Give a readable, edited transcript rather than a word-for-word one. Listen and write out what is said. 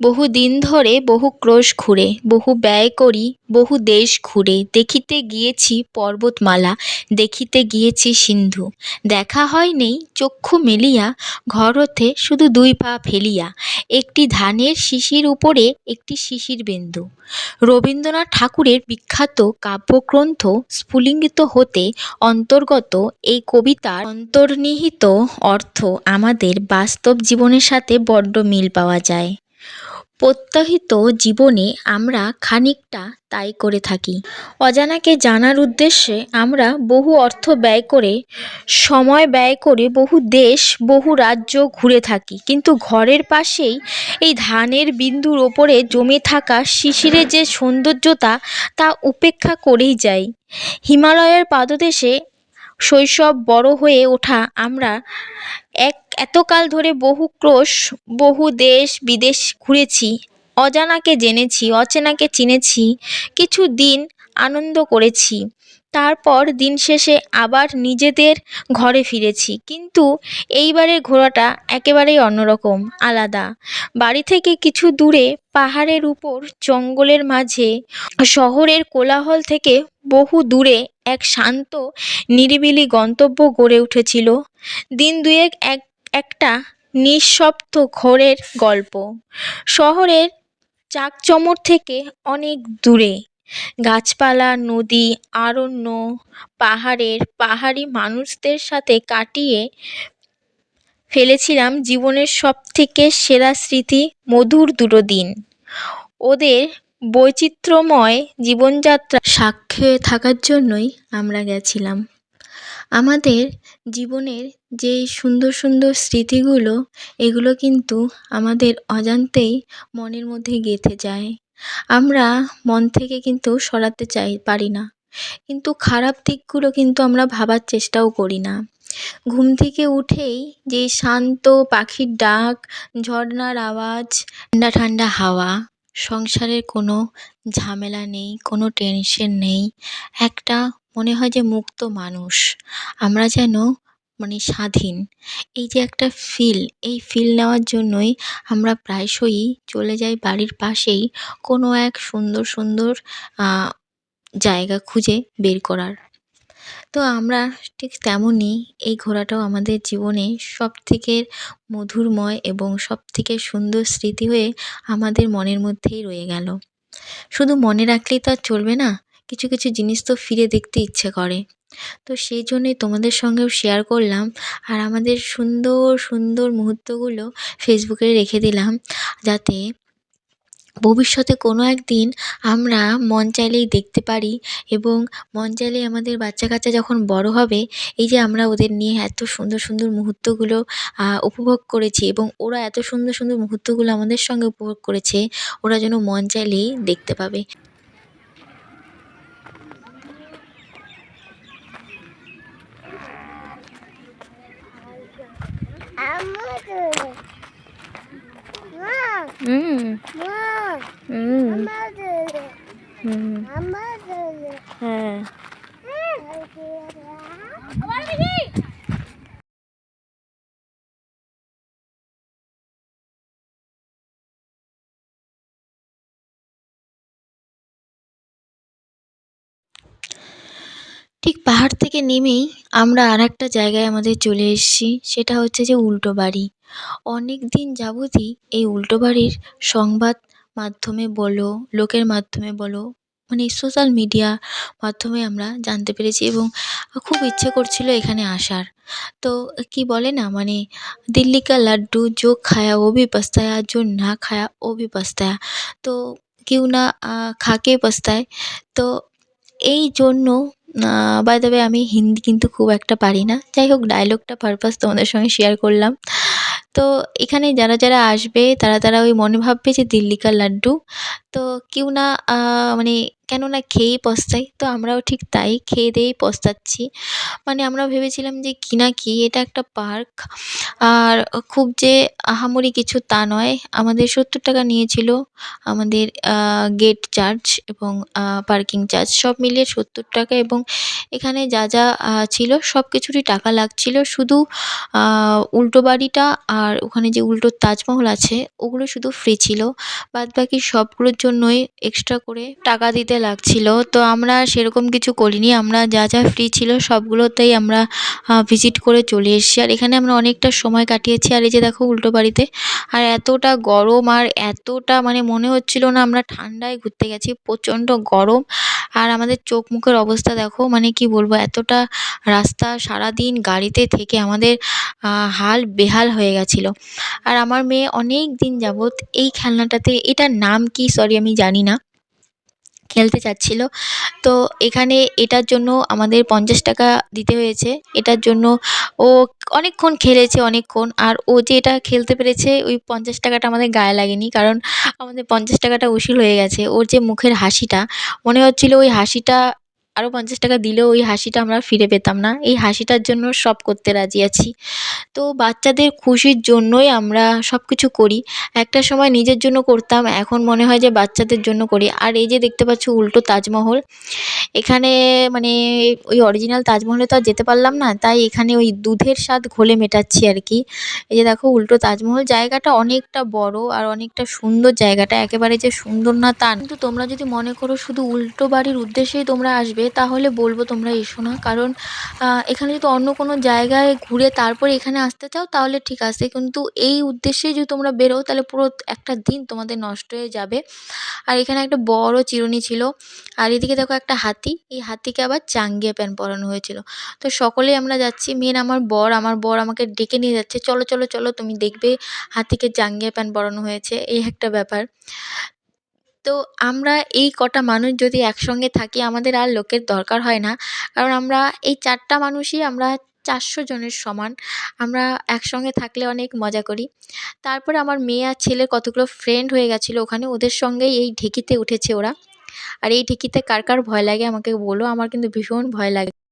বহু দিন ধরে বহু ক্রোশ ঘুরে বহু ব্যয় করি বহু দেশ ঘুরে দেখিতে গিয়েছি পর্বতমালা দেখিতে গিয়েছি সিন্ধু দেখা হয় নেই চক্ষু মেলিয়া ঘর হতে শুধু দুই পা ফেলিয়া একটি ধানের শিশির উপরে একটি শিশির বিন্দু। রবীন্দ্রনাথ ঠাকুরের বিখ্যাত কাব্যগ্রন্থ স্ফুলিঙ্গিত হতে অন্তর্গত এই কবিতার অন্তর্নিহিত অর্থ আমাদের বাস্তব জীবনের সাথে বড্ড মিল পাওয়া যায়। প্রত্যাহিত জীবনে আমরা খানিকটা তাই করে থাকি। অজানাকে জানার উদ্দেশ্যে আমরা বহু অর্থ ব্যয় করে সময় ব্যয় করে বহু দেশ বহু রাজ্য ঘুরে থাকি, কিন্তু ঘরের পাশেই এই ধানের বিন্দুর ওপরে জমে থাকা শিশিরের যে সৌন্দর্যতা তা উপেক্ষা করেই যাই। হিমালয়ের পাদদেশে শৈশব বড় হয়ে ওঠা আমরা এতকাল ধরে বহু ক্রোশ বহু দেশ বিদেশ ঘুরেছি, অজানাকে জেনেছি অচেনাকে চিনেছি, কিছু দিন আনন্দ করেছি, তারপর দিন শেষে আবার নিজেদের ঘরে ফিরেছি। কিন্তু এইবারের ঘোরাটা একেবারেই অন্যরকম, আলাদা। বাড়ি থেকে কিছু দূরে পাহাড়ের উপর জঙ্গলের মাঝে শহরের কোলাহল থেকে বহু দূরে এক শান্ত নিরিবিলি গন্তব্য গড়ে উঠেছিল। দিন দুয়েক একটা নিঃশব্দ ঘোরের গল্প। শহরের জাঁকজমট থেকে অনেক দূরে, গাছপালা নদী অরণ্য পাহাড়ি মানুষদের সাথে কাটিয়ে ফেলেছিলাম জীবনের সবথেকে সেরা স্মৃতি, মধুর দুটো দিন। ওদের বৈচিত্র্যময় জীবনযাত্রার সাক্ষী হয়ে থাকার জন্যই আমরা গেছিলাম। আমাদের জীবনের যে সুন্দর সুন্দর স্মৃতিগুলো, এগুলো কিন্তু আমাদের অজান্তেই মনের মধ্যে গেঁথে যায়। আমরা মন থেকে কিন্তু সরাতে পারি না, কিন্তু খারাপ দিকগুলো কিন্তু আমরা ভাবার চেষ্টাও করি না। ঘুম থেকে উঠেই যে শান্ত পাখির ডাক, ঝর্ণার আওয়াজ, ঠান্ডা ঠান্ডা হাওয়া, সংসারের কোনো ঝামেলা নেই, কোনো টেনশন নেই, একটা মনে হয় যে মুক্ত মানুষ আমরা, যেন স্বাধীন। এই যে একটা এই ফিল নেওয়ার জন্যই আমরা প্রায়শই চলে যাই বাড়ির পাশেই কোনো এক সুন্দর সুন্দর জায়গা খুঁজে বের করার। তো আমরা ঠিক তেমনই এই ঘোরাটাও আমাদের জীবনে সবথেকে মধুরময় এবং সবথেকে সুন্দর স্মৃতি হয়ে আমাদের মনের মধ্যেই রয়ে গেল। শুধু মনে রাখলেই তো আর চলবে না, কিছু কিছু জিনিস তো ফিরে দেখতে ইচ্ছে করে। তো সেই জন্যই তোমাদের সঙ্গেও শেয়ার করলাম, আর আমাদের সুন্দর সুন্দর মুহূর্তগুলো ফেসবুকে রেখে দিলাম, যাতে ভবিষ্যতে কোনো একদিন আমরা মন চাইলেই দেখতে পারি, এবং মন চাইলেই আমাদের বাচ্চা কাচ্চা যখন বড় হবে, এই যে আমরা ওদের নিয়ে এত সুন্দর সুন্দর মুহূর্তগুলো উপভোগ করেছি, এবং ওরা এত সুন্দর সুন্দর মুহূর্তগুলো আমাদের সঙ্গে উপভোগ করেছে, ওরা যেন মন চাইলেই দেখতে পাবে। হ্যাঁ, ঠিক পাহাড় থেকে নেমেই আমরা আরেকটা জায়গায় আমাদের চলে এসেছি, সেটা হচ্ছে যে উল্টো বাড়ি। অনেক দিন যাবতই এই উল্টো বাড়ির সংবাদ মাধ্যমে বলো, লোকের মাধ্যমে বলো, সোশ্যাল মিডিয়া মাধ্যমে আমরা জানতে পেরেছি, এবং খুব ইচ্ছে করছিল এখানে আসার। তো কি বলে না, দিল্লি কা লাড্ডু जो खाया वो भी पछताया, जो ना खाया वो भी पछताया, তো কেউ না খাকে পস্তায়। তো এই জন্য বাই দ্য ওয়ে আমি হিন্দি কিন্তু খুব একটা পারি না, যাই হোক ডায়লগটা পারপাস তোমাদের সঙ্গে শেয়ার করলাম। তো এখানে যারা যারা আসবে তারা ওই মনে ভাববে যে দিল্লি কা লাড্ডু। তো কেউ না মানে কেন না খেয়েই পস্তায়, তো আমরাও ঠিক তাই খেয়ে দেয়েই পস্তাচ্ছি। মানে আমরা ভেবেছিলাম যে কি না কি এটা একটা পার্ক, আর খুব যে আহামরি কিছু তা নয়। আমাদের ৭০ টাকা নিয়েছিল আমাদের গেট চার্জ এবং পার্কিং চার্জ সব মিলিয়ে ৭০ টাকা, এবং এখানে যা যা ছিল সব কিছুরই টাকা লাগছিল। শুধু উল্টো বাড়িটা আর ওখানে যে উল্টো তাজমহল আছে ওগুলো শুধু ফ্রি ছিল, বাদবাকি সবগুলোর জন্যই এক্সট্রা করে টাকা দিতে লাগছিল। তো আমরা সেরকম কিছু করিনি, আমরা যা যা ফ্রি ছিল সবগুলোতেই আমরা ভিজিট করে চলে এসেছি। আর এখানে আমরা অনেকটা সময় কাটিয়েছি। আর এই যে দেখো উল্টো বাড়িতে, আর এতটা গরম, আর এতটা মানে মনে হচ্ছিল না আমরা ঠান্ডায় ঘুরতে গেছি, প্রচণ্ড গরম। আর আমাদের চোখ মুখের অবস্থা দেখো, মানে কি বলবো, এতটা রাস্তা সারাদিন গাড়িতে থেকে আমাদের হাল বেহাল হয়ে গেছিলো। আর আমার মেয়ে অনেক দিন যাবৎ এই খেলনাটাতে, এটার নাম কি সরি আমি জানি না, খেলতে চাচ্ছিল। তো এখানে এটার জন্য আমাদের ৫০ টাকা দিতে হয়েছে। এটার জন্য ও অনেকক্ষণ খেলেছে, অনেকক্ষণ। আর ও যে এটা খেলতে পেরেছে ওই ৫০ টাকাটা আমাদের গায়ে লাগেনি, কারণ আমাদের ৫০ টাকাটা উসুল হয়ে গেছে। ওর যে মুখের হাসিটা, মনে হচ্ছিল ওই হাসিটা আরও ৫০ টাকা দিলেও ওই হাসিটা আমরা ফিরে পেতাম না। এই হাসিটার জন্য সব করতে রাজি আছি। তো বাচ্চাদের খুশির জন্যই আমরা সব কিছু করি। একটা সময় নিজের জন্য করতাম, এখন মনে হয় যে বাচ্চাদের জন্য করি। আর এই যে দেখতে পাচ্ছ উল্টো তাজমহল, এখানে মানে ওই অরিজিনাল তাজমহলে তো আর যেতে পারলাম না, তাই এখানে ওই দুধের স্বাদ ঘোলে মেটাচ্ছি আর কি। এই যে দেখো উল্টো তাজমহল, জায়গাটা অনেকটা বড় আর অনেকটা সুন্দর। জায়গাটা একেবারে যে সুন্দর না তা না, কিন্তু তোমরা যদি মনে করো শুধু উল্টো বাড়ির উদ্দেশ্যেই তোমরা আসবে, তাহলে বলবো তোমরা এসো না। কারণ এখানে যদি অন্য কোনো জায়গায় ঘুরে তারপরে এখানে আসতে চাও তাহলে ঠিক আছে, কিন্তু এই উদ্দেশ্যেই যদি তোমরা বেরো তাহলে পুরো একটা দিন তোমাদের নষ্ট হয়ে যাবে। আর এখানে একটা বড় চিরুনি ছিল। আর এদিকে দেখো একটা হাতি, এই হাতিকে আবার জাঙ্গিয়া প্যান্ট পরানো হয়েছিল। তো সকলেই আমরা যাচ্ছি, মেন আমার বর আমাকে ডেকে নিয়ে যাচ্ছে, চলো চলো চলো তুমি দেখবে হাতিকে জাঙ্গিয়া প্যান্ট পরানো হয়েছে, এই একটা ব্যাপার। তো আমরা এই কটা মানুষ যদি একসঙ্গে থাকি আমাদের আর লোকের দরকার হয় না, কারণ আমরা এই ৪টা মানুষই আমরা ৪০০ জনের সমান। আমরা একসঙ্গে থাকলে অনেক মজা করি। তারপরে আমার মেয়ে আর ছেলের কতগুলো ফ্রেন্ড হয়ে গেছিলো ওখানে, ওদের সঙ্গেই এই ঢেঁকিতে উঠেছে ওরা। আর এই ঢেঁকিতে কার কার ভয় লাগে আমাকে বলো, আমার কিন্তু ভীষণ ভয় লাগে।